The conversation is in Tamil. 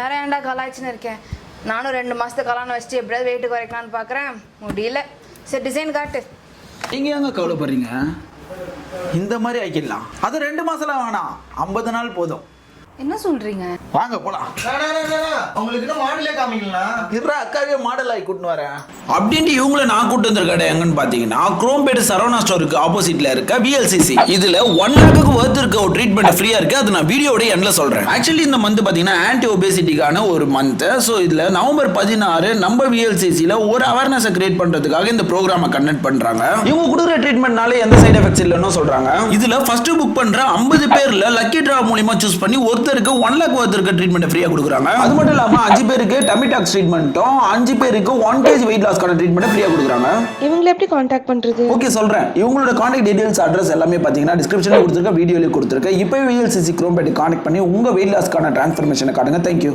வேற ஏன்டா கலாய்ச்சின்னு இருக்கேன். நானும் 2 மாசத்துக்கு கல்யாணம் வச்சுட்டு எப்படியாவது வெயிட்டு குறைக்கலான்னு பார்க்குறேன், முடியல. சரி டிசைன் காட்டு. நீங்கள் ஏங்க கவலைப்படுறீங்க? இந்த மாதிரி ஆக்கிடலாம். அது 2 மாசம்லாம் வேணாம், 50 நாள் போதும். என்ன சொல்றீங்க? வாங்க போலாம். உங்களுக்கு இன்னும் மாடலே காமிங்களா? இருடா, அக்காவே மாடல் ஆகி கூட்டின்னு வரேன். அப்படின்ட்டு இவங்கள நான் கூட்டு வந்திருக்க கடை எங்கன்னு பாத்தீங்கன்னா குரோம்பேட் சரவணா ஸ்டோருக்கு ஆப்போசிட்ல இருக்க VLCC. இதுல 1 லாக்கு ஒர்த் இருக்க ஒரு ட்ரீட்மெண்ட் ஃப்ரீயா இருக்கு. அது நான் வீடியோட எண்ட்ல சொல்றேன். ஆக்சுவலி இந்த மந்த் பாத்தீங்கன்னா ஆன்டி ஒபேசிட்டிக்கான ஒரு மந்த். ஸோ இதுல நவம்பர் 16 நம்ம VLCCல ஒரு அவேர்னஸ் கிரியேட் பண்றதுக்காக இந்த ப்ரோக்ராமை கண்டக்ட் பண்றாங்க. இவங்க கொடுக்குற ட்ரீட்மெண்ட்னால எந்த சைடு எஃபெக்ட்ஸ் இல்லைன்னு சொல்றாங்க. இதுல ஃபர்ஸ்ட் புக் பண்ற 50 பேர்ல லக்கி டிரா மூலமா சூஸ் பண்ணி ஒருத்தருக்கு 1 லாக் ஒர்த் இருக்க ட்ரீட்மெண்ட் ஃப்ரீயா கொடுக்குறாங்க. அது மட்டும் இல்லாம 5 பேருக்கு டமிடாக்ஸ் ட்ரீட்மெண்ட்டும் 5 பேருக்கு 1 kg வெயிட் லாஸ்க்கான ட்ரீட்மெண்ட் ஃப்ரீயா கொடுக்குறாங்க. இவங்களை எப்படி காண்டாக்ட் பண்றது? ஓகே சொல்றேன். இவங்களோட கான்டாக்ட் டீடைல்ஸ் அட்ரஸ் எல்லாமே பாத்தீங்கன்னா டிஸ்கிரிப்ஷன்ல கொடுத்துருக்க, வீடியோல கொடுத்துருக்க. இப்போ VLCC குரோம்பேட் கான்டாக்ட் பண்ணி உங்க வெயிட் லாஸ்க்கான டிரான்ஸ்ஃபர்மேஷனை காட்டுங்க. தேங்க்யூ.